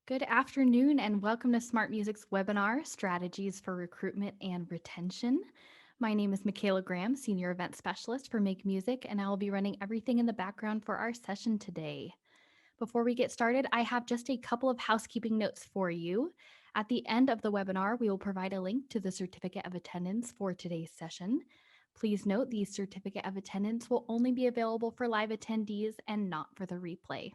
Good afternoon and welcome to Smart Music's webinar, Strategies for Recruitment and Retention. My name is Michaela Graham, Senior Event Specialist for Make Music, and I will be running everything in the background for our session today. Before we get started, I have just a couple of housekeeping notes for you. At the end of the webinar, we will provide a link to the certificate of attendance for today's session. Please note the certificate of attendance will only be available for live attendees and not for the replay.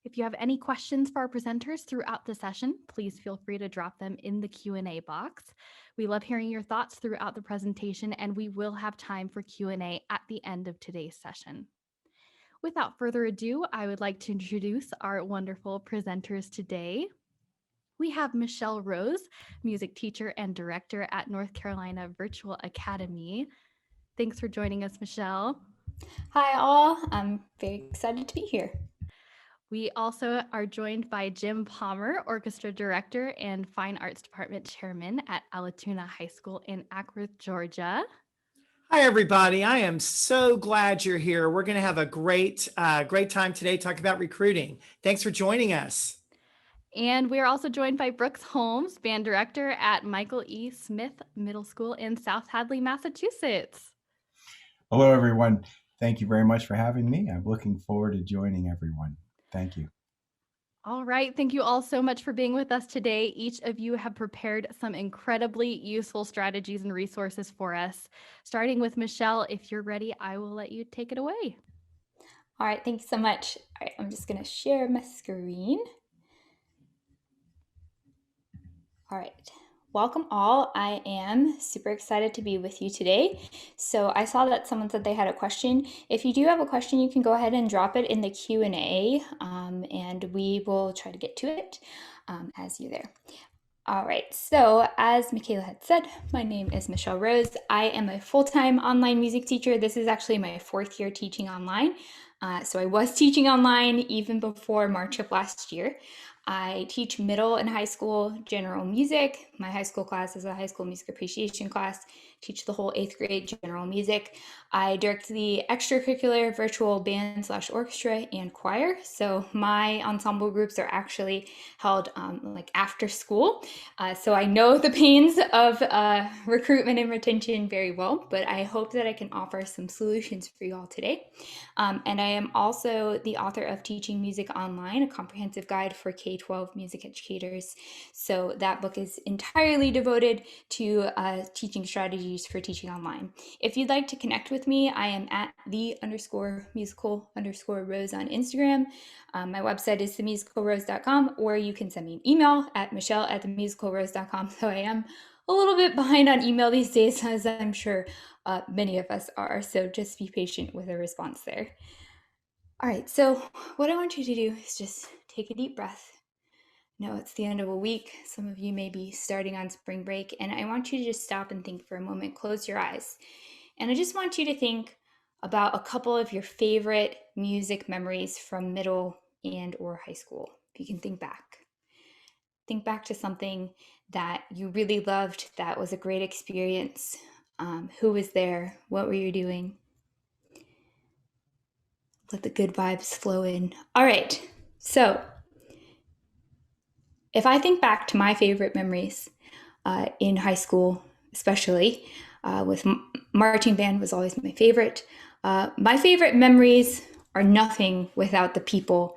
If you have any questions for our presenters throughout the session, please feel free to drop them in the Q&A box. We love hearing your thoughts throughout the presentation, and we will have time for Q&A at the end of today's session. Without further ado, I would like to introduce our wonderful presenters today. We have Michelle Rose, music teacher and director at North Carolina Virtual Academy. Thanks for joining us, Michelle. Hi all, I'm very excited to be here. We also are joined by Jim Palmer, Orchestra Director and Fine Arts Department Chairman at Allatoona High School in Acworth, Georgia. Hi, everybody. I am so glad you're here. We're going to have a great time today talking about recruiting. Thanks for joining us. And we are also joined by Brooks Holmes, Band Director at Michael E. Smith Middle School in South Hadley, Massachusetts. Hello, everyone. Thank you very much for having me. I'm looking forward to joining everyone. Thank you. All right. Thank you all so much for being with us today. Each of you have prepared some incredibly useful strategies and resources for us. Starting with Michelle, if you're ready, I will let you take it away. All right, thanks so much. All right, I'm just going to share my screen. All right. Welcome all. I am super excited to be with you today. So I saw that someone said they had a question. If you do have a question, you can go ahead and drop it in the Q&A, and we will try to get to it as you're there. All right, so as Michaela had said, my name is Michelle Rose. I am a full-time online music teacher. This is actually my 4th year teaching online. So I was teaching online even before March of last year. I teach middle and high school general music. My high school class is a high school music appreciation class. Teach the whole 8th grade general music. I direct the extracurricular virtual band / orchestra and choir. So my ensemble groups are actually held like after school. So I know the pains of recruitment and retention very well, but I hope that I can offer some solutions for you all today. And I am also the author of Teaching Music Online, a comprehensive guide for K-12 music educators. So that book is entirely devoted to teaching strategies for teaching online. If you'd like to connect with me, I am at _musical_rose on Instagram. My website is themusicalrose.com, or you can send me an email at michelle@themusicalrose.com. So I am a little bit behind on email these days, as I'm sure many of us are. So just be patient with a response there. All right, so what I want you to do is just take a deep breath. No, it's the end of a week. Some of you may be starting on spring break, and I want you to just stop and think for a moment. Close your eyes. And I just want you to think about a couple of your favorite music memories from middle and or high school. If you can think back. Think back to something that you really loved, that was a great experience. Who was there? What were you doing? Let the good vibes flow in. All right, so if I think back to my favorite memories in high school, especially with marching band was always my favorite. My favorite memories are nothing without the people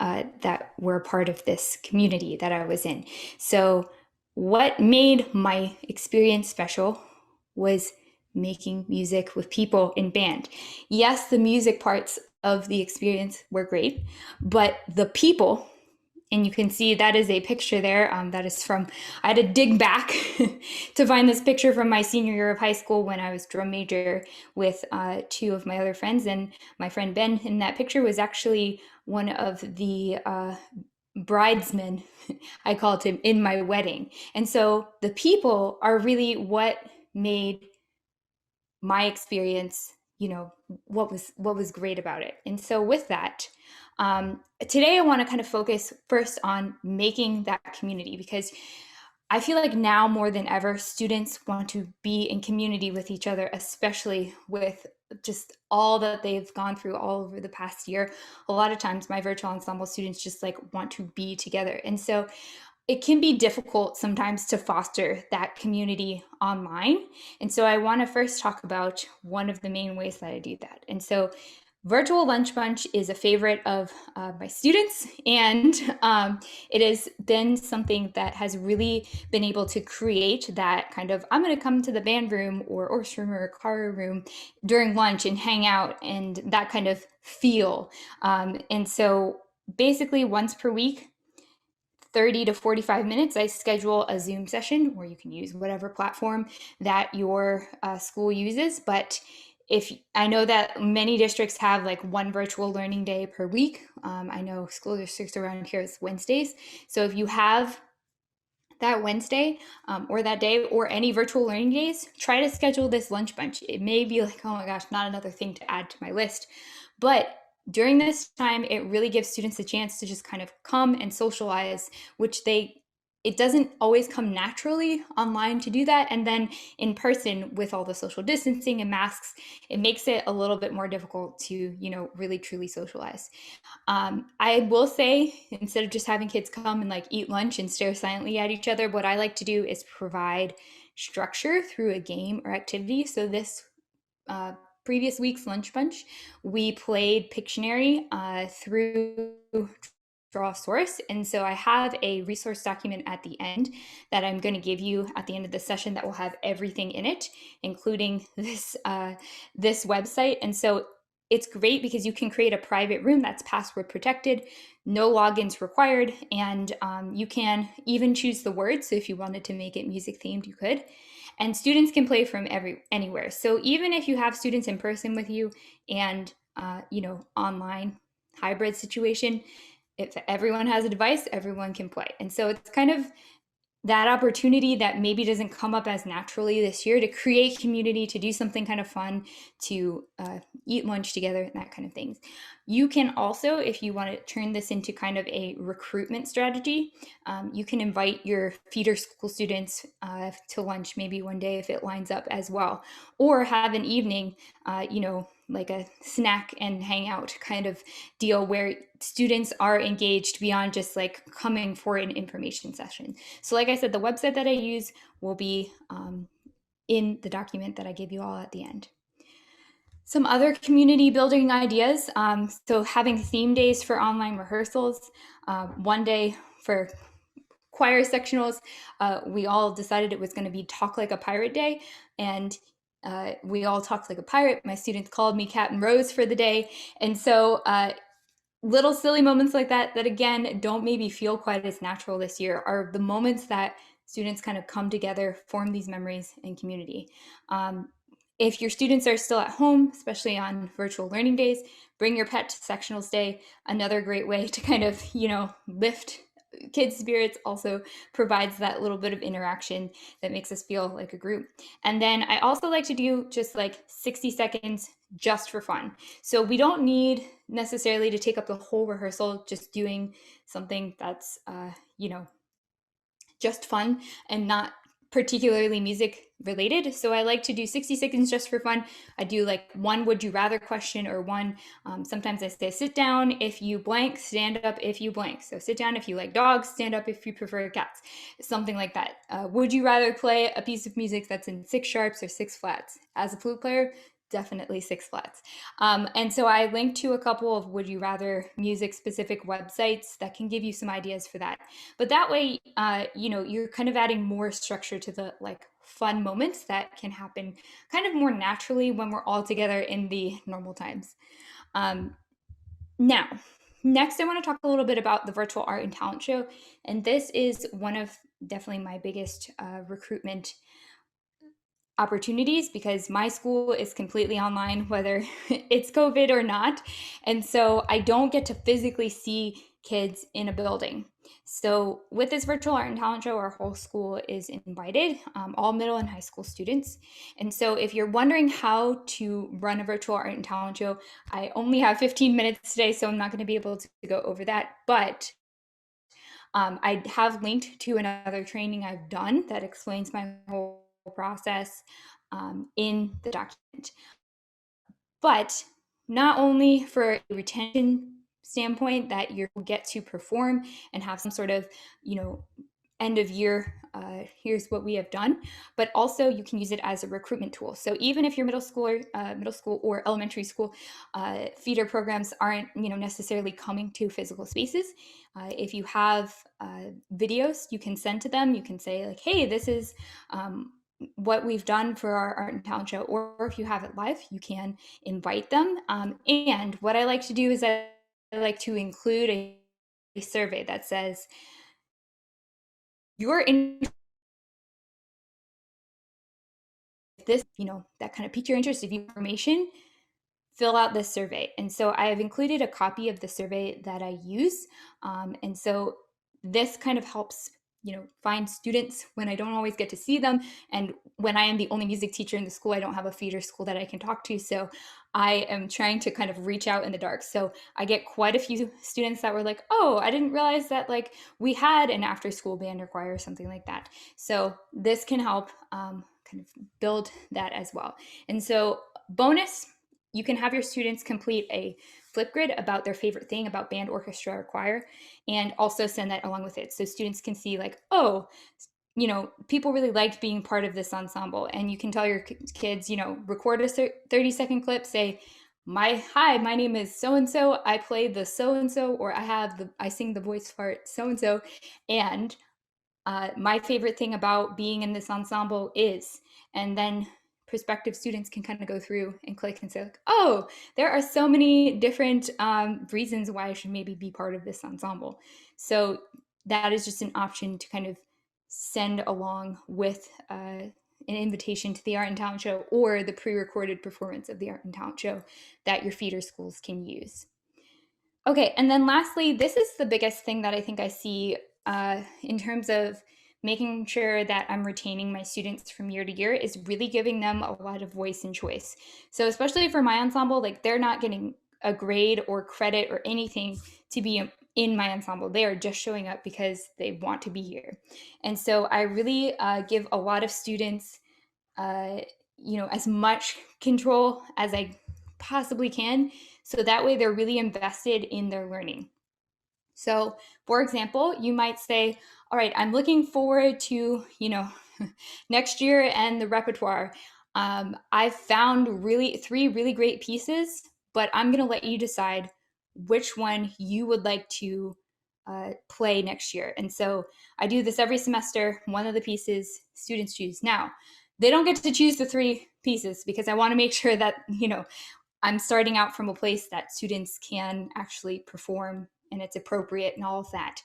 that were a part of this community that I was in. So what made my experience special was making music with people in band. Yes, the music parts of the experience were great, but the people, and you can see that is a picture there. That is from, I had to dig back to find this picture from my senior year of high school when I was drum major with 2 of my other friends. And my friend Ben in that picture was actually one of the bridesmen, I called him, in my wedding. And so the people are really what made my experience, what was great about it. And so with that, today I want to kind of focus first on making that community, because I feel like now more than ever, students want to be in community with each other, especially with just all that they've gone through all over the past year, a lot of times my virtual ensemble students just like want to be together. And so it can be difficult sometimes to foster that community online. And so I want to first talk about one of the main ways that I do that. And so Virtual Lunch Bunch is a favorite of my students, and it has been something that has really been able to create that kind of, I'm going to come to the band room or orchestra room or choir room during lunch and hang out, and that kind of feel. And so basically once per week, 30 to 45 minutes, I schedule a Zoom session, or you can use whatever platform that your school uses. But if I know that many districts have like one virtual learning day per week, I know school districts around here is Wednesdays. So if you have that Wednesday or that day or any virtual learning days, try to schedule this lunch bunch. It may be like, oh my gosh, not another thing to add to my list. But during this time, it really gives students a chance to just kind of come and socialize, which it doesn't always come naturally online to do that. And then in person with all the social distancing and masks, it makes it a little bit more difficult to, really truly socialize. I will say, instead of just having kids come and like eat lunch and stare silently at each other, what I like to do is provide structure through a game or activity. So this previous week's lunch bunch, we played Pictionary through Draw Source. And so I have a resource document at the end that I'm going to give you at the end of the session that will have everything in it, including this website. And so it's great because you can create a private room that's password protected, no logins required, and you can even choose the words. So if you wanted to make it music themed, you could. And students can play from anywhere. So even if you have students in person with you and online hybrid situation, if everyone has a device, everyone can play. And so it's kind of that opportunity that maybe doesn't come up as naturally this year to create community, to do something kind of fun, to eat lunch together, and that kind of things. You can also, if you want to turn this into kind of a recruitment strategy, you can invite your feeder school students to lunch maybe one day if it lines up as well, or have an evening, like a snack and hangout kind of deal where students are engaged beyond just like coming for an information session. So like I said, the website that I use will be in the document that I gave you all at the end. Some other community building ideas. So having theme days for online rehearsals, one day for choir sectionals. We all decided it was going to be Talk Like a Pirate Day, and we all talked like a pirate. My students called me Captain Rose for the day. And so little silly moments like that again don't maybe feel quite as natural this year, are the moments that students kind of come together, form these memories and community. If your students are still at home, especially on virtual learning days, bring your pet to sectionals day. Another great way to kind of lift kids' spirits, also provides that little bit of interaction that makes us feel like a group. And then I also like to do just like 60 seconds just for fun. So we don't need necessarily to take up the whole rehearsal, just doing something that's, just fun and not particularly music related. So I like to do 60 seconds just for fun. I do like one would you rather question, or one, sometimes I say sit down if you blank, stand up if you blank. So sit down if you like dogs, stand up if you prefer cats, something like that. Would you rather play a piece of music that's in 6 sharps or 6 flats? As a flute player, definitely 6 flats. And so I linked to a couple of would you rather music specific websites that can give you some ideas for that. But that way, you're kind of adding more structure to the like fun moments that can happen kind of more naturally when we're all together in the normal times. Now, next I want to talk a little bit about the virtual art and talent show. And this is one of definitely my biggest recruitment opportunities, because my school is completely online, whether it's COVID or not. And so I don't get to physically see kids in a building. So with this virtual art and talent show, our whole school is invited, all middle and high school students. And so if you're wondering how to run a virtual art and talent show, I only have 15 minutes today, so I'm not going to be able to go over that. But I have linked to another training I've done that explains my whole process in the document. But not only for a retention standpoint that you get to perform and have some sort of, end of year, here's what we have done, but also you can use it as a recruitment tool. So even if your middle school or elementary school feeder programs aren't, necessarily coming to physical spaces, if you have videos you can send to them, you can say like, hey, this is what we've done for our art and talent show, or if you have it live, you can invite them. And what I like to do is I like to include a survey that says, you're in this, that kind of piqued your interest, if you have information, fill out this survey. And so I have included a copy of the survey that I use. And so this kind of helps, find students when I don't always get to see them. And when I am the only music teacher in the school, I don't have a feeder school that I can talk to. So I am trying to kind of reach out in the dark. So I get quite a few students that were like, oh, I didn't realize that like we had an after school band or choir or something like that. So this can help kind of build that as well. And so bonus, you can have your students complete a Flipgrid about their favorite thing about band, orchestra, or choir, and also send that along with it. So students can see like, oh, people really liked being part of this ensemble. And you can tell your kids, record a 30-second clip, say, hi, my name is so-and-so, I play the so-and-so, or I sing the voice part so-and-so. And my favorite thing about being in this ensemble is, and then prospective students can kind of go through and click and say like, oh, there are so many different reasons why I should maybe be part of this ensemble. So that is just an option to kind of send along with an invitation to the art and talent show or the pre-recorded performance of the art and talent show that your feeder schools can use. Okay, and then lastly, this is the biggest thing that I think I see in terms of making sure that I'm retaining my students from year to year, is really giving them a lot of voice and choice. So especially for my ensemble, like they're not getting a grade or credit or anything to be in my ensemble. They are just showing up because they want to be here. And so I really give a lot of students, as much control as I possibly can. So that way they're really invested in their learning. So for example, you might say, all right, I'm looking forward to, next year and the repertoire. I've found three really great pieces, but I'm going to let you decide which one you would like to play next year. And so I do this every semester. One of the pieces students choose. Now, they don't get to choose the three pieces because I want to make sure that, I'm starting out from a place that students can actually perform and it's appropriate and all of that.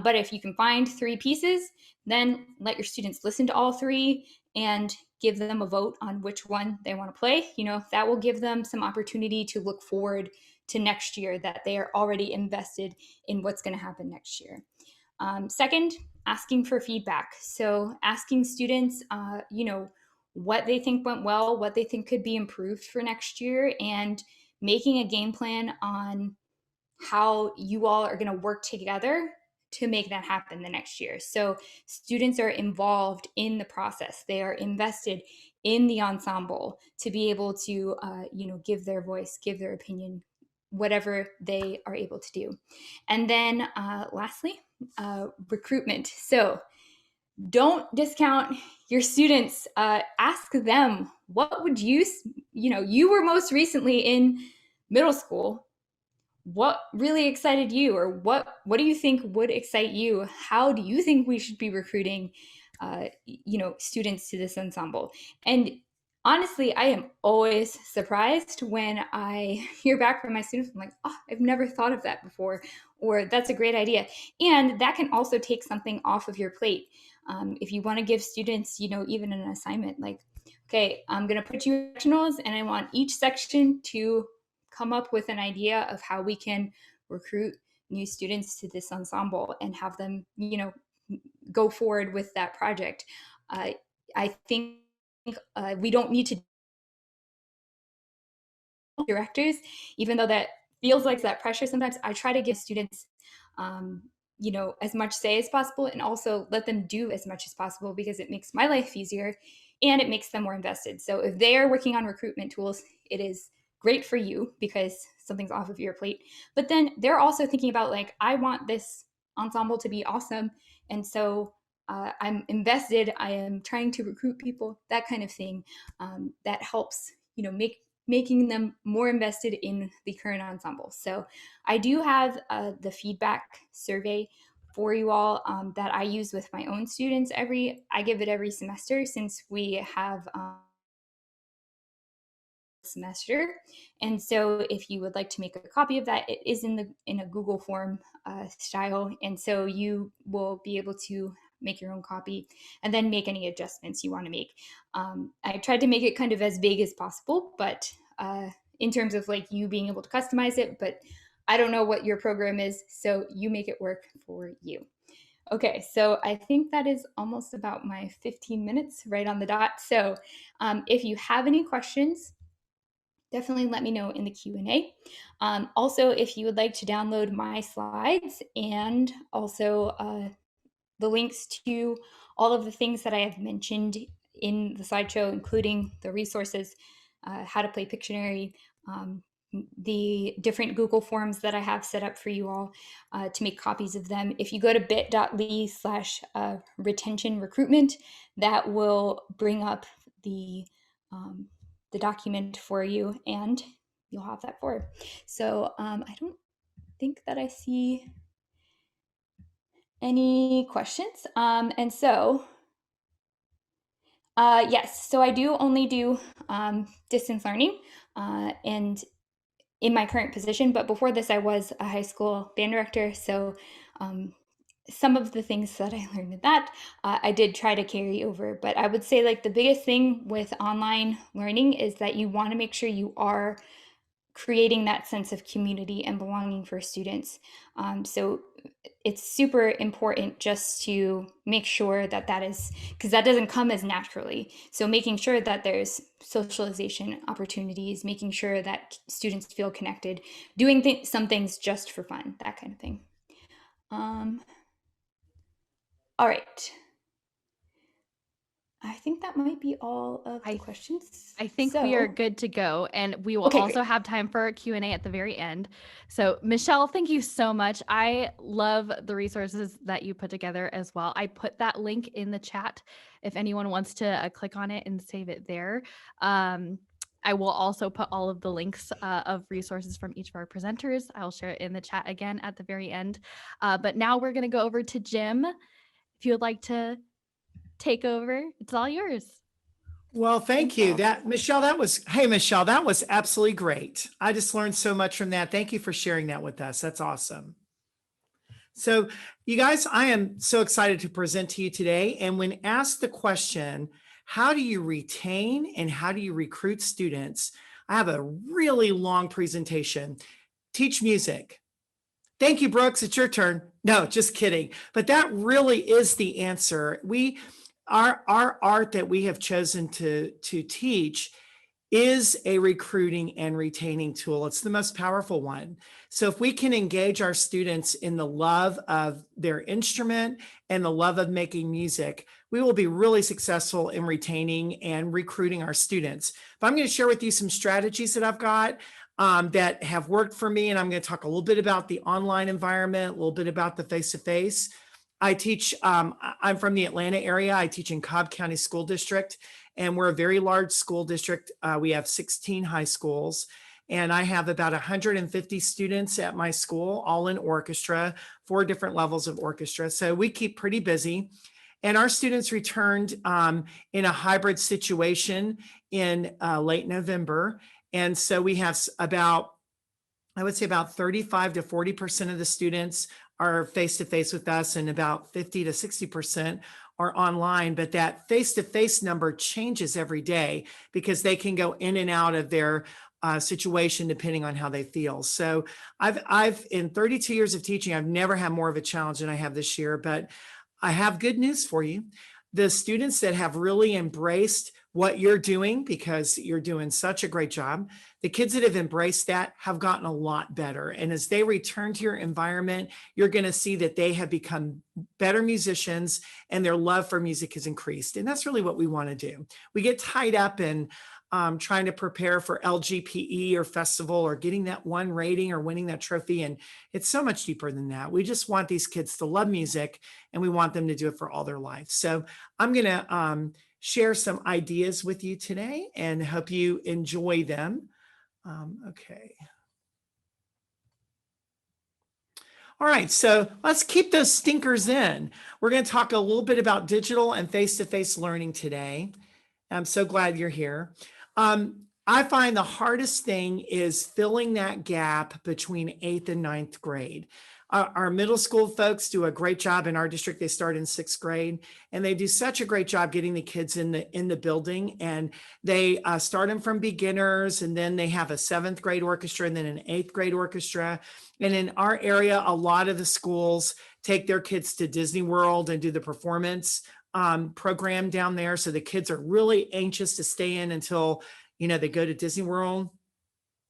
But if you can find three pieces, then let your students listen to all three and give them a vote on which one they want to play. That will give them some opportunity to look forward to next year, that they are already invested in what's going to happen next year. Second, asking for feedback. So asking students, what they think went well, what they think could be improved for next year, and making a game plan on how you all are going to work together to make that happen the next year. So students are involved in the process. They are invested in the ensemble to be able to, give their voice, give their opinion, whatever they are able to do. And then lastly, recruitment. So don't discount your students. Ask them, what would you were most recently in middle school. What really excited you, or what do you think would excite you? How do you think we should be recruiting, students to this ensemble? And honestly, I am always surprised when I hear back from my students. I'm like, oh, I've never thought of that before, or that's a great idea. And that can also take something off of your plate. If you want to give students, even an assignment, like, okay, I'm going to put you in sectionals and I want each section to come up with an idea of how we can recruit new students to this ensemble and have them, go forward with that project. I think we don't need to directors, even though that feels like that pressure sometimes. I try to give students, as much say as possible, and also let them do as much as possible, because it makes my life easier and it makes them more invested. So if they are working on recruitment tools, it is great for you because something's off of your plate. But then they're also thinking about like, I want this ensemble to be awesome. And so I'm invested. I am trying to recruit people, that kind of thing. That helps, making them more invested in the current ensemble. So I do have the feedback survey for you all that I use with my own students. I give it every semester since we have semester. And so if you would like to make a copy of that, it is in a Google form style. And so you will be able to make your own copy and then make any adjustments you want to make. I tried to make it kind of as big as possible, but in terms of like you being able to customize it, but I don't know what your program is, so you make it work for you. Okay, so I think that is almost about my 15 minutes right on the dot. So if you have any questions, definitely let me know in the Q&A. Also, if you would like to download my slides and also the links to all of the things that I have mentioned in the slideshow, including the resources, how to play Pictionary, the different Google forms that I have set up for you all to make copies of them. If you go to bit.ly/retention recruitment, that will bring up the document for you and you'll have that forward. So I don't think that I see any questions. And so, yes, so I do only do distance learning and in my current position, but before this I was a high school band director. So some of the things that I learned in that, I did try to carry over. But I would say like the biggest thing with online learning is that you want to make sure you are creating that sense of community and belonging for students. So it's super important just to make sure that that is, because that doesn't come as naturally. So making sure that there's socialization opportunities, making sure that students feel connected, doing some things just for fun, that kind of thing. All right. I think that might be all of the questions. I think we are good to go, and we will also have time for a Q&A at the very end. So Michelle, thank you so much. I love the resources that you put together as well. I put that link in the chat if anyone wants to click on it and save it there. I will also put all of the links of resources from each of our presenters. I'll share it in the chat again at the very end. But now we're going to go over to Jim. If you would like to take over, it's all yours. Well, thank you. Michelle, that was absolutely great. I just learned so much from that. Thank you for sharing that with us. That's awesome. So you guys, I am so excited to present to you today. And when asked the question, how do you retain and how do you recruit students? I have a really long presentation. Teach music. Thank you, Brooks. It's your turn. No, just kidding. But that really is the answer. Our art that we have chosen to teach is a recruiting and retaining tool. It's the most powerful one. So if we can engage our students in the love of their instrument and the love of making music, we will be really successful in retaining and recruiting our students. But I'm going to share with you some strategies that I've got that have worked for me. And I'm going to talk a little bit about the online environment, a little bit about the face-to-face. I teach, I'm from the Atlanta area. I teach in Cobb County School District, and we're a very large school district. We have 16 high schools, and I have about 150 students at my school, all in orchestra, 4 different levels of orchestra. So we keep pretty busy. And our students returned in a hybrid situation in late November. And so we have I would say about 35 to 40% of the students are face-to-face with us, and about 50 to 60% are online. But that face-to-face number changes every day because they can go in and out of their situation depending on how they feel. So I've in 32 years of teaching, I've never had more of a challenge than I have this year. But I have good news for you. The students that have really embraced what you're doing, because you're doing such a great job, the kids that have embraced that have gotten a lot better. And as they return to your environment, you're going to see that they have become better musicians and their love for music has increased. And that's really what we want to do. We get tied up in trying to prepare for LGPE or festival or getting that one rating or winning that trophy. And it's so much deeper than that. We just want these kids to love music, and we want them to do it for all their life. So I'm going to share some ideas with you today and hope you enjoy them. Okay. All right, so let's keep those stinkers in. We're going to talk a little bit about digital and face-to-face learning today. I'm so glad you're here. I find the hardest thing is filling that gap between 8th and 9th grade. Our middle school folks do a great job in our district. They start in 6th grade, and they do such a great job getting the kids in the building. And they start them from beginners, and then they have a 7th grade orchestra and then an 8th grade orchestra. And in our area, a lot of the schools take their kids to Disney World and do the performance program down there. So the kids are really anxious to stay in until, they go to Disney World.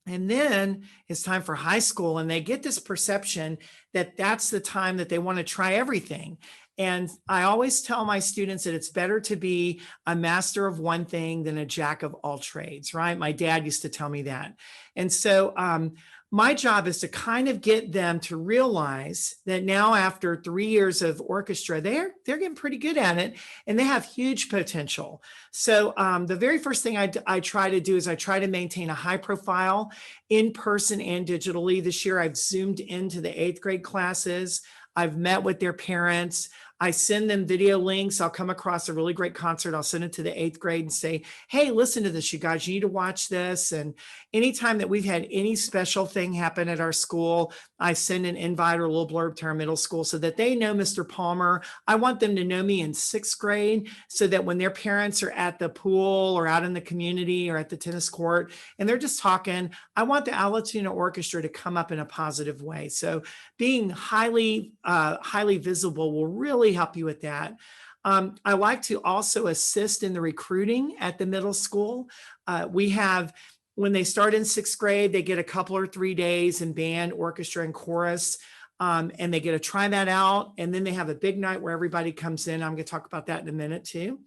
And then it's time for high school, and they get this perception that that's the time that they want to try everything. And I always tell my students that it's better to be a master of one thing than a jack of all trades, right? My dad used to tell me that. And so my job is to kind of get them to realize that now after 3 years of orchestra, they're getting pretty good at it, and they have huge potential. So the very first thing I try to do is I try to maintain a high profile in person and digitally. This year I've zoomed into the 8th grade classes. I've met with their parents. I send them video links. I'll come across a really great concert. I'll send it to the 8th grade and say, hey, listen to this, you guys, you need to watch this. And anytime that we've had any special thing happen at our school, I send an invite or a little blurb to our middle school so that they know Mr. Palmer. I want them to know me in 6th grade so that when their parents are at the pool or out in the community or at the tennis court and they're just talking, I want the Alatina Orchestra to come up in a positive way. So being highly visible will really help you with that. I like to also assist in the recruiting at the middle school. We have, when they start in 6th grade, they get a couple or 3 days in band, orchestra, and chorus, and they get to try that out. And then they have a big night where everybody comes in. I'm going to talk about that in a minute too.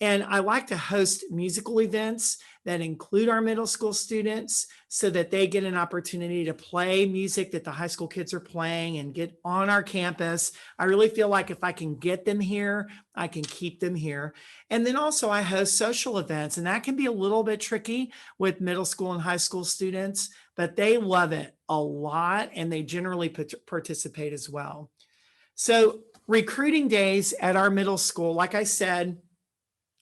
And I like to host musical events that include our middle school students so that they get an opportunity to play music that the high school kids are playing and get on our campus. I really feel like if I can get them here, I can keep them here. And then also I host social events, and that can be a little bit tricky with middle school and high school students, but they love it a lot and they generally participate as well. So recruiting days at our middle school, like I said,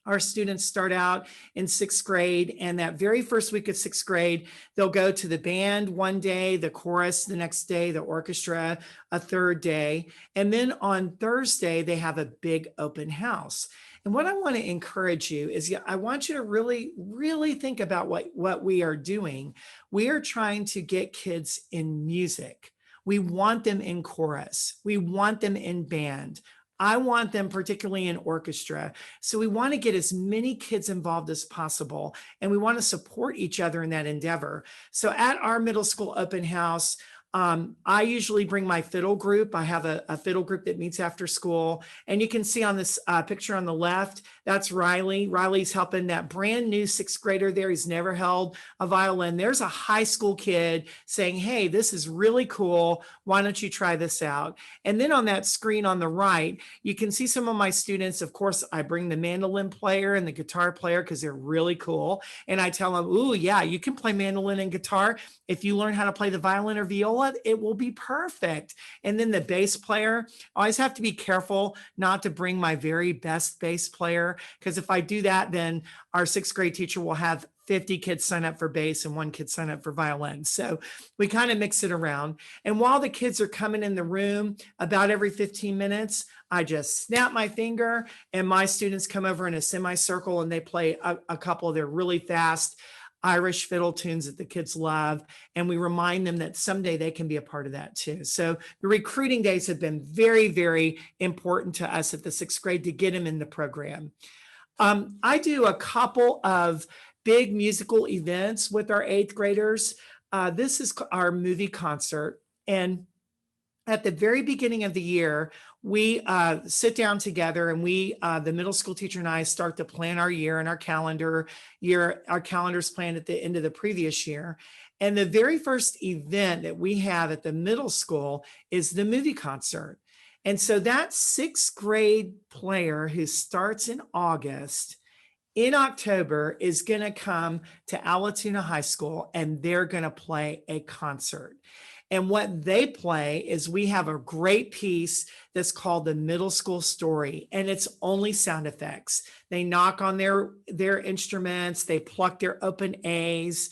our students start out in 6th grade, and that very first week of 6th grade, they'll go to the band one day, the chorus the next day, the orchestra a third day. And then on Thursday, they have a big open house. And what I want to encourage you is I want you to really, really think about what we are doing. We are trying to get kids in music. We want them in chorus. We want them in band. I want them particularly in orchestra. So we want to get as many kids involved as possible, and we want to support each other in that endeavor. So at our middle school open house, I usually bring my fiddle group. I have a fiddle group that meets after school. And you can see on this picture on the left, that's Riley. Riley's helping that brand new 6th grader there. He's never held a violin. There's a high school kid saying, hey, this is really cool. Why don't you try this out? And then on that screen on the right, you can see some of my students. Of course, I bring the mandolin player and the guitar player because they're really cool. And I tell them, ooh, yeah, you can play mandolin and guitar. If you learn how to play the violin or viola, it will be perfect. And then the bass player, I always have to be careful not to bring my very best bass player, because if I do that, then our 6th grade teacher will have 50 kids sign up for bass and 1 kid sign up for violin. So we kind of mix it around. And while the kids are coming in the room, about every 15 minutes, I just snap my finger and my students come over in a semicircle and they play a couple of their really fast Irish fiddle tunes that the kids love. And we remind them that someday they can be a part of that too. So the recruiting days have been very, very important to us at the 6th grade to get them in the program. I do a couple of big musical events with our 8th graders. This is our movie concert. And at the very beginning of the year, we sit down together and we, the middle school teacher and I, start to plan our year and our calendar year. Our calendar's planned at the end of the previous year. And the very first event that we have at the middle school is the movie concert. And so that sixth grade player who starts in August, in October is going to come to Alatoona High School and they're going to play a concert. And what they play is we have a great piece that's called the Middle School Story, and it's only sound effects. They knock on their instruments, they pluck their open A's,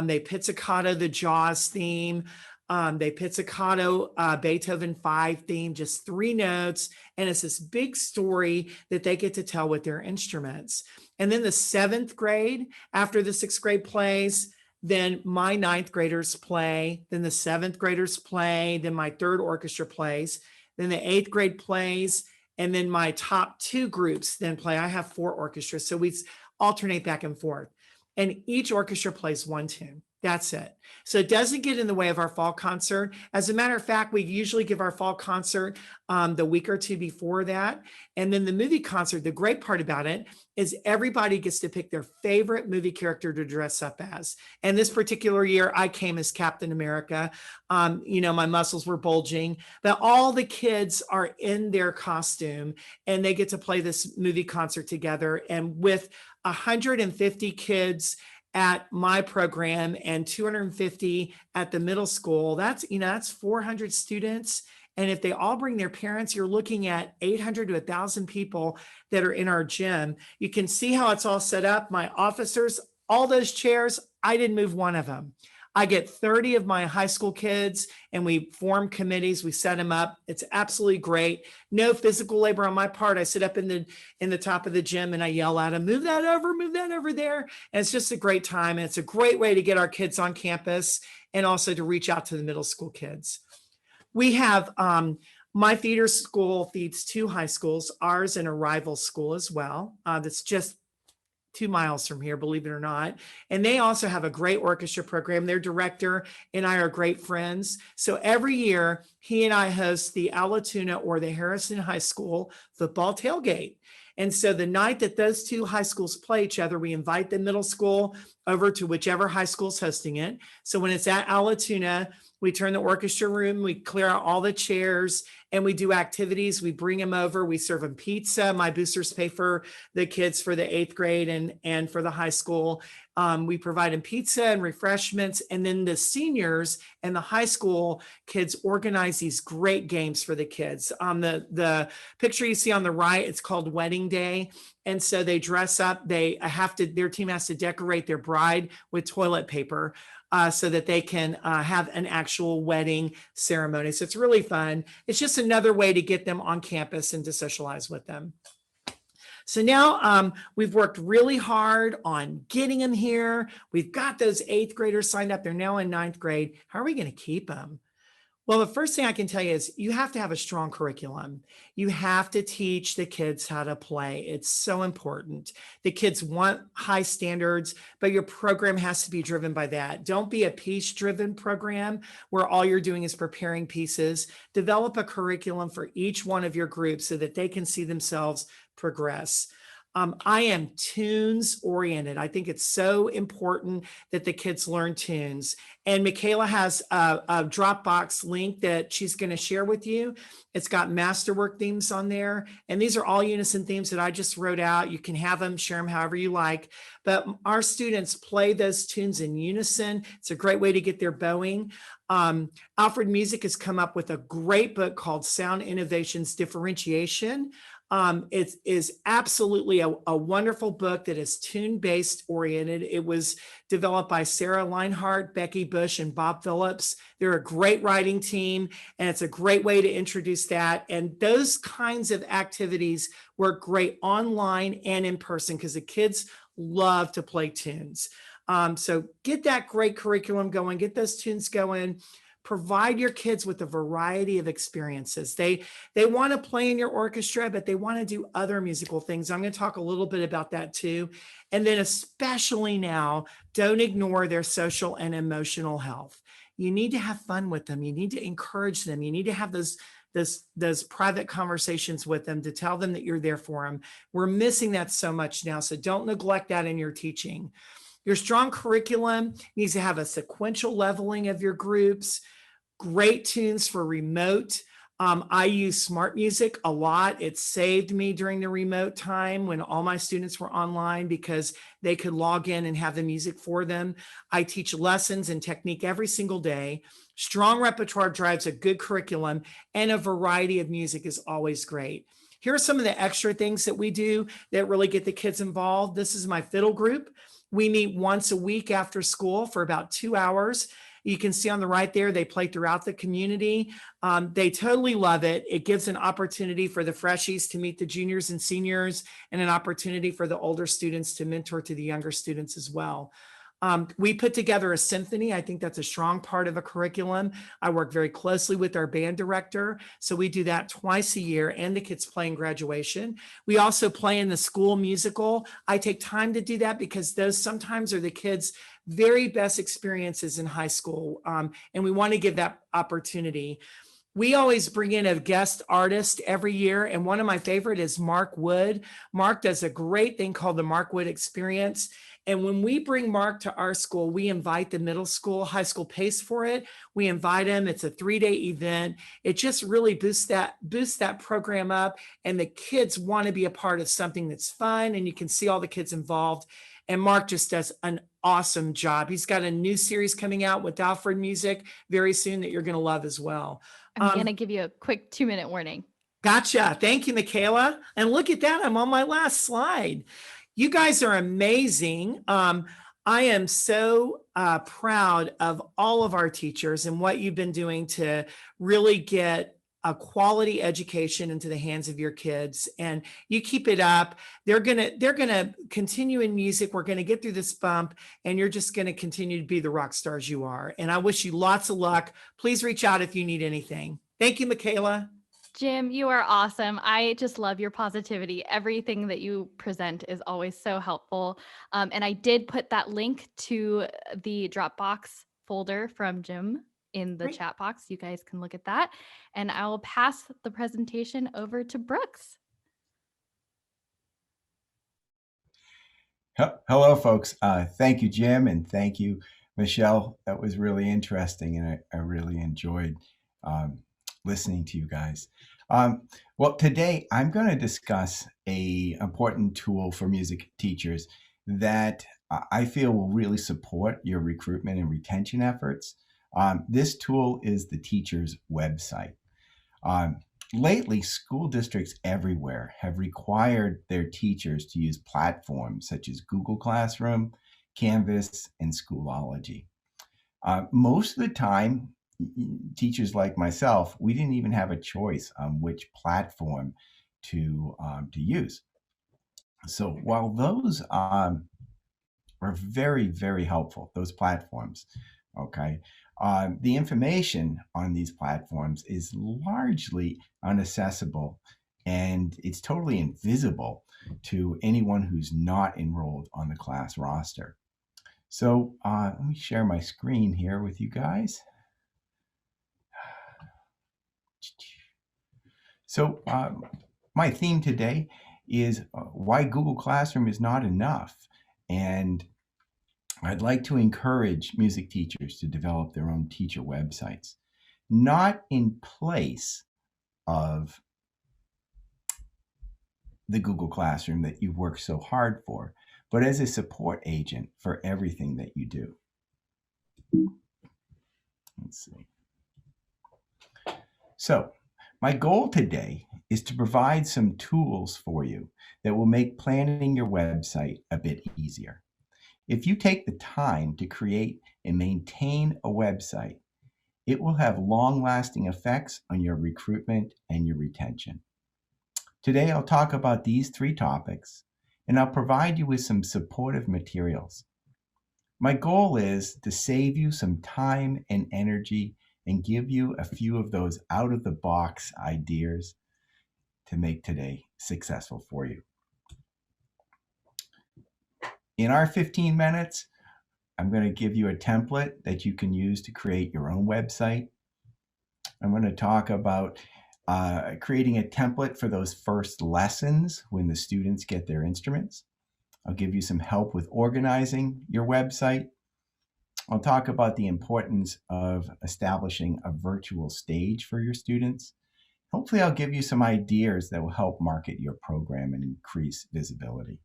they pizzicato the Jaws theme, they pizzicato Beethoven 5 theme, just 3 notes, and it's this big story that they get to tell with their instruments. And then the 7th grade, after the 6th grade plays, then my 9th graders play, then the 7th graders play, then my 3rd orchestra plays, then the 8th grade plays, and then my top 2 groups then play. I have 4 orchestras, so we alternate back and forth. And each orchestra plays 1 tune. That's it. So it doesn't get in the way of our fall concert. As a matter of fact, we usually give our fall concert the week or 2 before that. And then the movie concert, the great part about it is everybody gets to pick their favorite movie character to dress up as. And this particular year, I came as Captain America. My muscles were bulging, but all the kids are in their costume and they get to play this movie concert together. And with 150 kids at my program and 250 at the middle school, that's 400 students. And if they all bring their parents, you're looking at 800 to 1,000 people that are in our gym. You can see how it's all set up. My officers, all those chairs, I didn't move one of them. I get 30 of my high school kids and we form committees. We set them up. It's absolutely great. No physical labor on my part. I sit up in the top of the gym and I yell at them, move that over there. And it's just a great time. And it's a great way to get our kids on campus and also to reach out to the middle school kids. We have, my feeder school feeds 2 high schools, ours and a rival school as well. That's just 2 miles from here, believe it or not. And they also have a great orchestra program. Their director and I are great friends. So every year he and I host the Alatoona or the Harrison High School football tailgate. And so the night that those 2 high schools play each other, we invite the middle school over to whichever high school is hosting it. So when it's at Alatoona, we turn the orchestra room, we clear out all the chairs, and we do activities. We bring them over, we serve them pizza. My boosters pay for the kids for the 8th grade and for the high school. We provide them pizza and refreshments. And then the seniors and the high school kids organize these great games for the kids. The picture you see on the right, it's called Wedding Day. And so they dress up, their team has to decorate their bride with toilet paper so that they can have an actual wedding ceremony. So it's really fun. It's just another way to get them on campus and to socialize with them. So now we've worked really hard on getting them here. We've got those 8th graders signed up. They're now in 9th grade. How are we going to keep them? Well, the first thing I can tell you is you have to have a strong curriculum. You have to teach the kids how to play. It's so important. The kids want high standards, but your program has to be driven by that. Don't be a piece-driven program where all you're doing is preparing pieces. Develop a curriculum for each one of your groups so that they can see themselves progress. I am tunes oriented. I think it's so important that the kids learn tunes. And Michaela has a Dropbox link that she's going to share with you. It's got masterwork themes on there. And these are all unison themes that I just wrote out. You can have them, share them however you like. But our students play those tunes in unison. It's a great way to get their bowing. Alfred Music has come up with a great book called Sound Innovations Differentiation. It is absolutely a wonderful book that is tune-based oriented. It was developed by Sarah Leinhart, Becky Bush, and Bob Phillips. They're a great writing team, and it's a great way to introduce that. And those kinds of activities work great online and in person because the kids love to play tunes. So get that great curriculum going, get those tunes going. Provide your kids with a variety of experiences. They want to play in your orchestra, but they want to do other musical things. I'm going to talk a little bit about that too. And then especially now, don't ignore their social and emotional health. You need to have fun with them. You need to encourage them. You need to have those those private conversations with them, to tell them that you're there for them. We're missing that so much now. So don't neglect that in your teaching. Your strong curriculum needs to have a sequential leveling of your groups, great tunes for remote. I use smart music a lot. It saved me during the remote time when all my students were online, because they could log in and have the music for them. I teach lessons and technique every single day. Strong repertoire drives a good curriculum, and a variety of music is always great. Here are some of the extra things that we do that really get the kids involved. This is my fiddle group. We meet once a week after school for about 2 hours. You can see on the right there, they play throughout the community. They totally love it. It gives an opportunity for the freshies to meet the juniors and seniors, and an opportunity for the older students to mentor to the younger students as well. We put together a symphony. I think that's a strong part of a curriculum. I work very closely with our band director. So we do that twice a year, and the kids play in graduation. We also play in the school musical. I take time to do that because those sometimes are the kids' very best experiences in high school. And we want to give that opportunity. We always bring in a guest artist every year, and one of my favorite is Mark Wood. Mark does a great thing called the Mark Wood Experience. And when we bring Mark to our school, we invite the middle school, high school pays for it. We invite him. It's a 3-day event. It just really boosts that program up, and the kids want to be a part of something that's fun, and you can see all the kids involved. And Mark just does an awesome job. He's got a new series coming out with Alfred Music very soon that you're going to love as well. I'm going to give you a quick 2-minute warning. Gotcha. Thank you, Michaela. And look at that. I'm on my last slide. You guys are amazing. I am so proud of all of our teachers and what you've been doing to really get a quality education into the hands of your kids. And you keep it up. They're gonna continue in music. We're gonna get through this bump, and you're just gonna continue to be the rock stars you are. And I wish you lots of luck. Please reach out if you need anything. Thank you, Michaela. Jim, you are awesome. I just love your positivity. Everything that you present is always so helpful. And I did put that link to the Dropbox folder from Jim in the Great. chat box. You guys can look at that. And I will pass the presentation over to Brooks. Hello, folks. Thank you, Jim, and thank you, Michelle. That was really interesting, and I really enjoyed listening to you guys. Well, today I'm going to discuss an important tool for music teachers that I feel will really support your recruitment and retention efforts. This tool is the teacher's website. Lately, school districts everywhere have required their teachers to use platforms such as Google Classroom, Canvas, and Schoology. Most of the time, teachers like myself, we didn't even have a choice on which platform to use. So while those are very, very helpful, those platforms, okay, the information on these platforms is largely unaccessible, and it's totally invisible to anyone who's not enrolled on the class roster. So let me share my screen here with you guys. So my theme today is why Google Classroom is not enough. And I'd like to encourage music teachers to develop their own teacher websites, not in place of the Google Classroom that you've worked so hard for, but as a support agent for everything that you do. Let's see. So my goal today is to provide some tools for you that will make planning your website a bit easier. If you take the time to create and maintain a website, it will have long-lasting effects on your recruitment and your retention. Today, I'll talk about these 3 topics, and I'll provide you with some supportive materials. My goal is to save you some time and energy and give you a few of those out-of-the-box ideas to make today successful for you. In our 15 minutes, I'm going to give you a template that you can use to create your own website. I'm going to talk about creating a template for those first lessons when the students get their instruments. I'll give you some help with organizing your website. I'll talk about the importance of establishing a virtual stage for your students. Hopefully, I'll give you some ideas that will help market your program and increase visibility.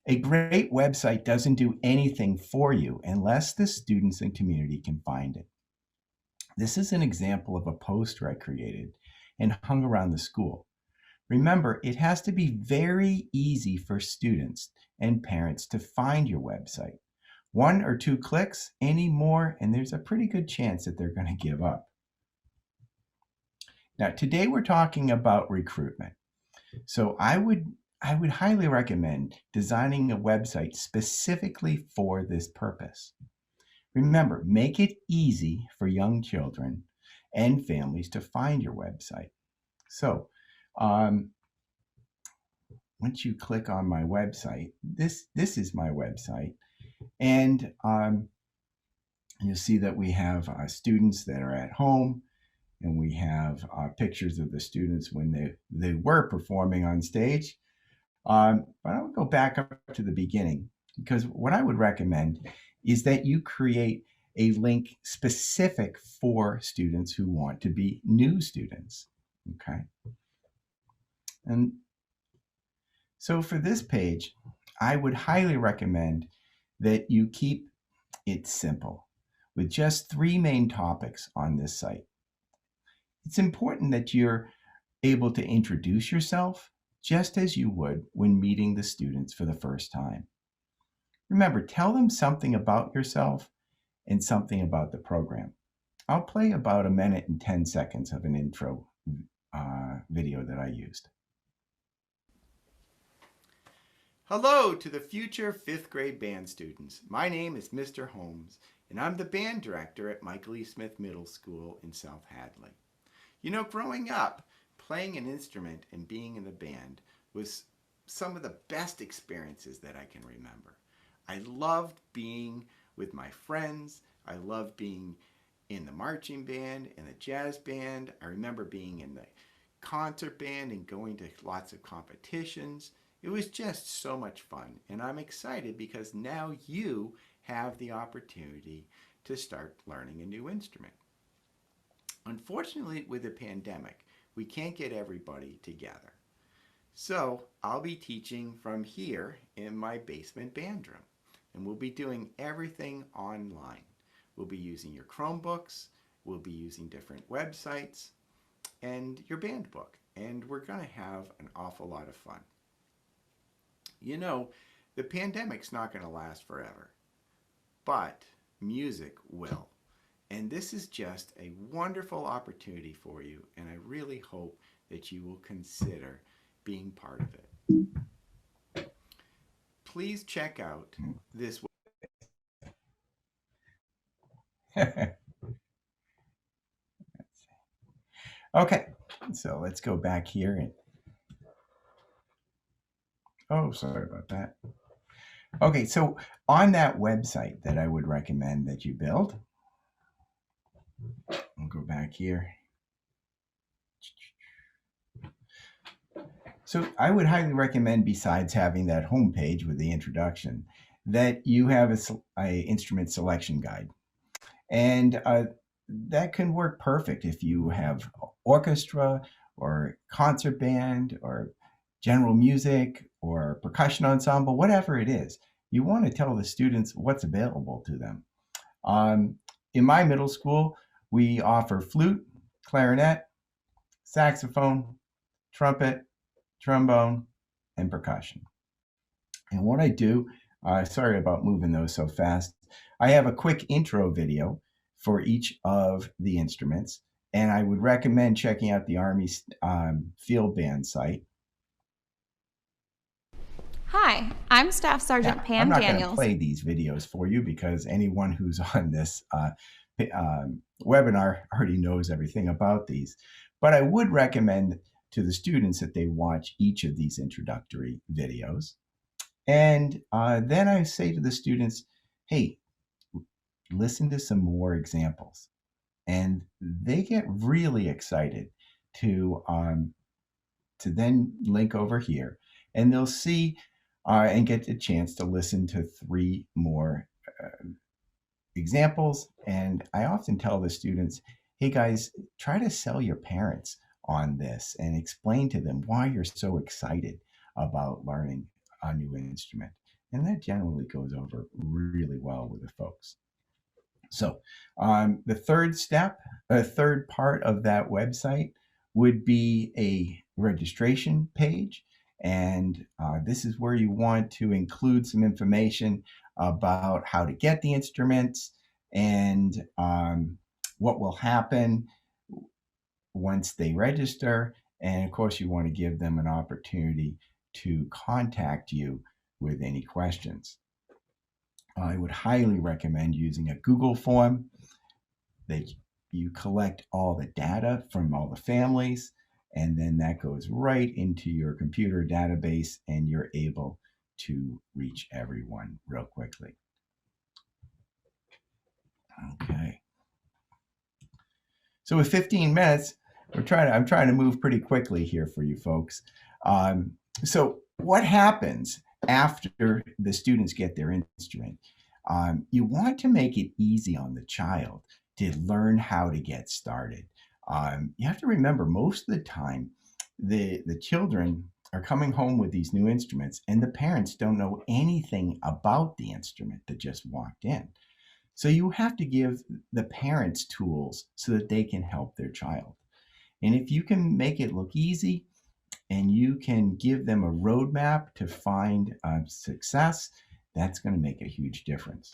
A great website doesn't do anything for you unless the students and community can find it. This is an example of a poster I created and hung around the school. Remember, it has to be very easy for students and parents to find your website. 1 or 2 clicks, any more, and there's a pretty good chance that they're going to give up. Now, today we're talking about recruitment. So I would highly recommend designing a website specifically for this purpose. Remember, make it easy for young children and families to find your website. So once you click on my website, this is my website, and you'll see that we have students that are at home, and we have pictures of the students when they were performing on stage. But I would go back up to the beginning, because what I would recommend is that you create a link specific for students who want to be new students, okay? And so for this page, I would highly recommend that you keep it simple with just 3 main topics on this site. It's important that you're able to introduce yourself just as you would when meeting the students for the first time. Remember, tell them something about yourself and something about the program. I'll play about 1 minute and 10 seconds of an intro video that I used. Hello to the future 5th grade band students. My name is Mr. Holmes, and I'm the band director at Michael E. Smith Middle School in South Hadley. You know, growing up, playing an instrument and being in the band was some of the best experiences that I can remember. I loved being with my friends. I loved being in the marching band and the jazz band. I remember being in the concert band and going to lots of competitions. It was just so much fun, and I'm excited because now you have the opportunity to start learning a new instrument. Unfortunately, with the pandemic, we can't get everybody together. So I'll be teaching from here in my basement band room, and we'll be doing everything online. We'll be using your Chromebooks, we'll be using different websites, and your band book, and we're going to have an awful lot of fun. You know, the pandemic's not going to last forever, but music will. And this is just a wonderful opportunity for you, and I really hope that you will consider being part of it. Please check out this. Okay, so let's go back here. Oh, sorry about that. Okay, so on that website that I would recommend that you build, I'll go back here. So I would highly recommend, besides having that homepage with the introduction, that you have a instrument selection guide. And that can work perfect if you have orchestra or concert band or general music or percussion ensemble, whatever it is. You want to tell the students what's available to them. In my middle school, we offer flute, clarinet, saxophone, trumpet, trombone, and percussion. And what I do, sorry about moving those so fast, I have a quick intro video for each of the instruments, and I would recommend checking out the Army's field band site. Hi, I'm Staff Sergeant Pam I'm not Daniels. going to play these videos for you because anyone who's on this webinar already knows everything about these. But I would recommend to the students that they watch each of these introductory videos. And then I say to the students, hey, listen to some more examples. and they get really excited to then link over here, and they'll see and get the chance to listen to 3 more examples. And I often tell the students, hey guys, try to sell your parents on this and explain to them why you're so excited about learning a new instrument. And that generally goes over really well with the folks. So the third part of that website would be a registration page. And this is where you want to include some information about how to get the instruments and what will happen once they register. And of course, you want to give them an opportunity to contact you with any questions. I would highly recommend using a Google form that you collect all the data from all the families, and then that goes right into your computer database, and you're able to reach everyone real quickly. Okay. So with 15 minutes, I'm trying to move pretty quickly here for you folks. So what happens after the students get their instrument? You want to make it easy on the child to learn how to get started. You have to remember, most of the time, the children are coming home with these new instruments, and the parents don't know anything about the instrument that just walked in. So you have to give the parents tools so that they can help their child. And if you can make it look easy and you can give them a roadmap to find success, that's going to make a huge difference.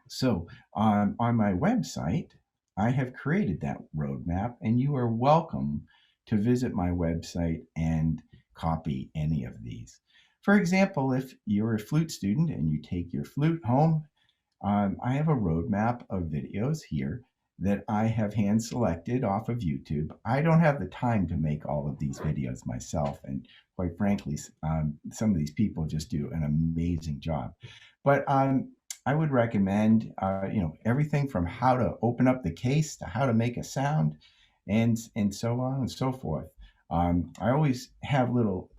So on my website, I have created that roadmap, and you are welcome to visit my website and copy any of these. For example, if you're a flute student and you take your flute home, I have a roadmap of videos here that I have hand selected off of YouTube. I don't have the time to make all of these videos myself, and quite frankly, some of these people just do an amazing job. But I would recommend, everything from how to open up the case to how to make a sound, and so on and so forth. I always have little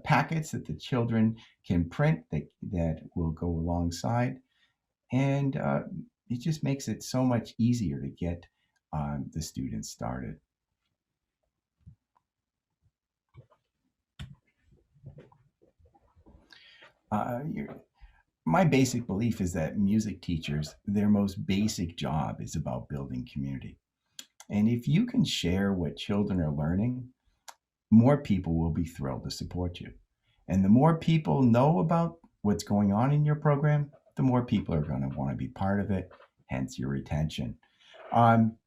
packets that the children can print that will go alongside, and it just makes it so much easier to get the students started. My basic belief is that music teachers, their most basic job is about building community. And if you can share what children are learning, more people will be thrilled to support you. And the more people know about what's going on in your program, the more people are going to want to be part of it, hence your retention. I'm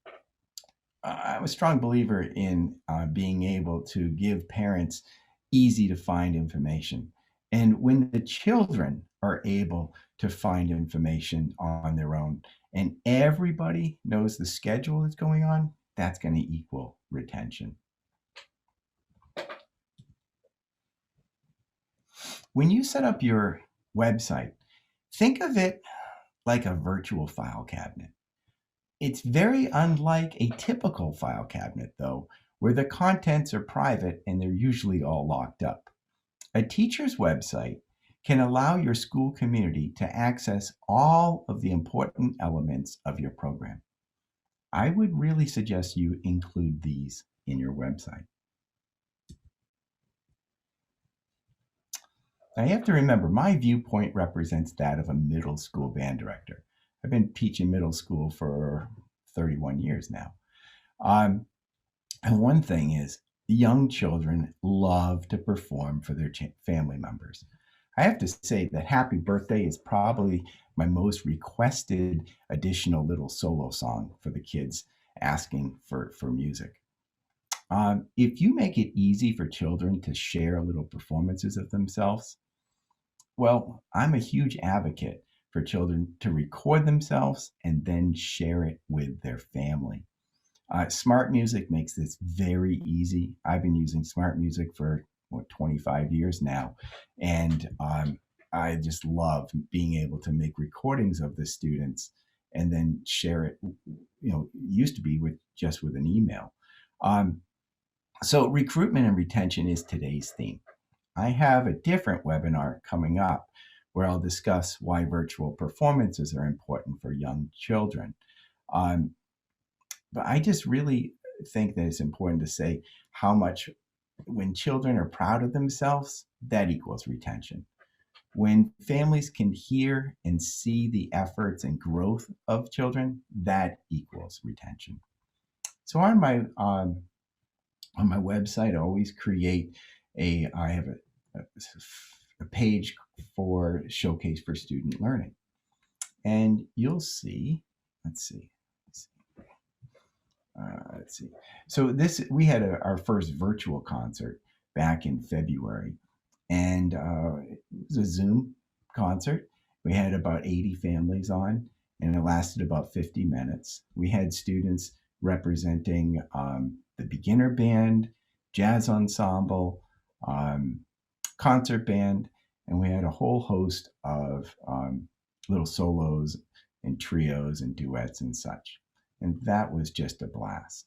a strong believer in being able to give parents easy to find information. And when the children are able to find information on their own and everybody knows the schedule that's going on, that's going to equal retention. When you set up your website, think of it like a virtual file cabinet. It's very unlike a typical file cabinet, though, where the contents are private and they're usually all locked up. A teacher's website can allow your school community to access all of the important elements of your program. I would really suggest you include these in your website. Now you have to remember, my viewpoint represents that of a middle school band director. I've been teaching middle school for 31 years now. And one thing is, young children love to perform for their family members. I have to say that Happy Birthday is probably my most requested additional little solo song for the kids asking for music. If you make it easy for children to share little performances of themselves, well, I'm a huge advocate for children to record themselves and then share it with their family. Smart Music makes this very easy. I've been using Smart Music for 25 years now, and I just love being able to make recordings of the students and then share it. Used to be just with an email. So recruitment and retention is today's theme. I have a different webinar coming up where I'll discuss why virtual performances are important for young children. But I just really think that it's important to say how much, when children are proud of themselves, that equals retention. When families can hear and see the efforts and growth of children, that equals retention. So on my website, I always create I have a page for Showcase for Student Learning. And you'll see, let's see. So we had our first virtual concert back in February, and it was a Zoom concert. We had about 80 families on, and it lasted about 50 minutes. We had students representing the beginner band, jazz ensemble, concert band, and we had a whole host of little solos and trios and duets and such. And that was just a blast.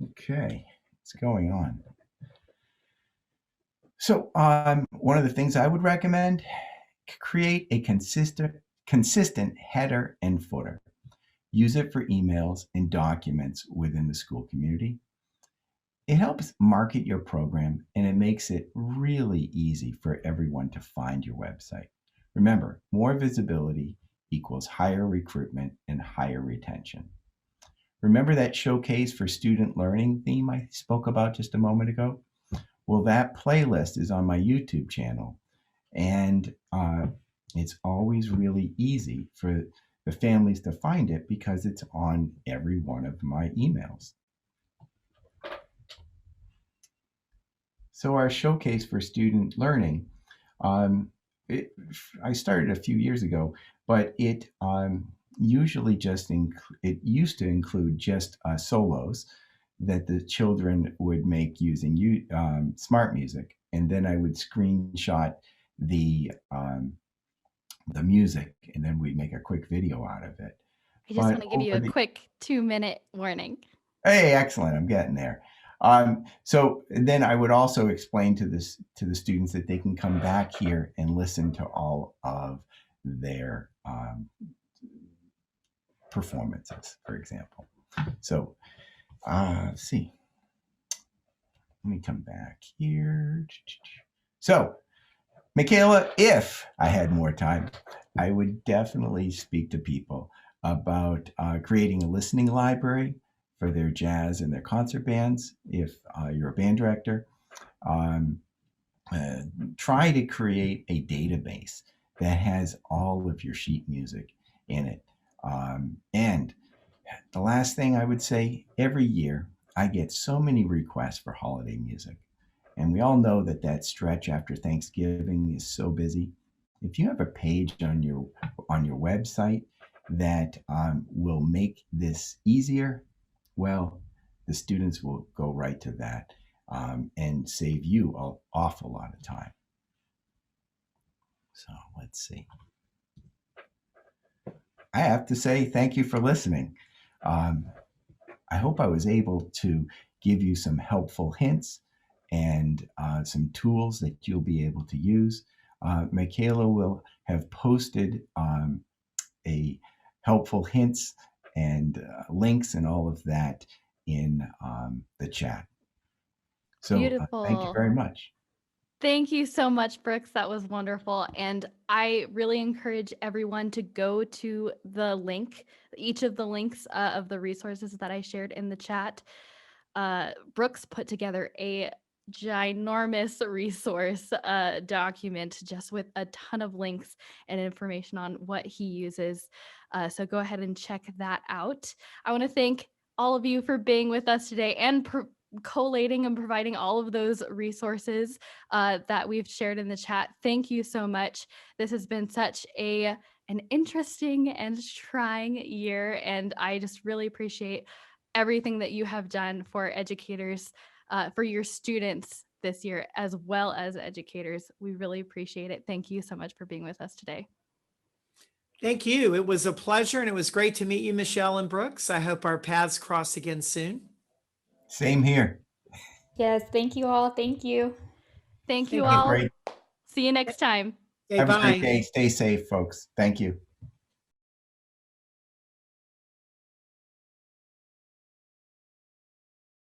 Okay, what's going on? So one of the things I would recommend, create a consistent header and footer. Use it for emails and documents within the school community. It helps market your program, and it makes it really easy for everyone to find your website. Remember, more visibility equals higher recruitment and higher retention. Remember that Showcase for Student Learning theme I spoke about just a moment ago? Well, that playlist is on my YouTube channel, and it's always really easy for the families to find it because it's on every one of my emails. So our Showcase for Student Learning, I started a few years ago, but it usually it used to include just solos that the children would make using smart music, and then I would screenshot the music, and then we'd make a quick video out of it. I just want to give you a quick 2-minute warning. Hey, excellent! I'm getting there. So then I would also explain to the students that they can come back here and listen to all of their performances, for example. So let's see. Let me come back here. So, Michaela, if I had more time, I would definitely speak to people about creating a listening library for their jazz and their concert bands. If you're a band director, try to create a database that has all of your sheet music in it. And the last thing I would say, every year I get so many requests for holiday music. And we all know that stretch after Thanksgiving is so busy. If you have a page on your website that will make this easier, well, the students will go right to that and save you an awful lot of time. So let's see. I have to say thank you for listening. I hope I was able to give you some helpful hints and some tools that you'll be able to use. Michaela will have posted a helpful hints and links and all of that in the chat. So Beautiful. Thank you very much. Thank you so much, Brooks. That was wonderful. And I really encourage everyone to go to the link, each of the links of the resources that I shared in the chat. Brooks put together a ginormous resource document just with a ton of links and information on what he uses. So go ahead and check that out. I want to thank all of you for being with us today and collating and providing all of those resources that we've shared in the chat. Thank you so much. This has been such an interesting and trying year, and I just really appreciate everything that you have done for educators, for your students this year, as well as educators. We really appreciate it. Thank you so much for being with us today. Thank you. It was a pleasure, and it was great to meet you, Michelle and Brooks. I hope our paths cross again soon. Same here. Yes, thank you all. Thank you. Thank you Thank you. all. Great. See you next time. Okay, Have a great bye. day. Stay safe, folks. Thank you.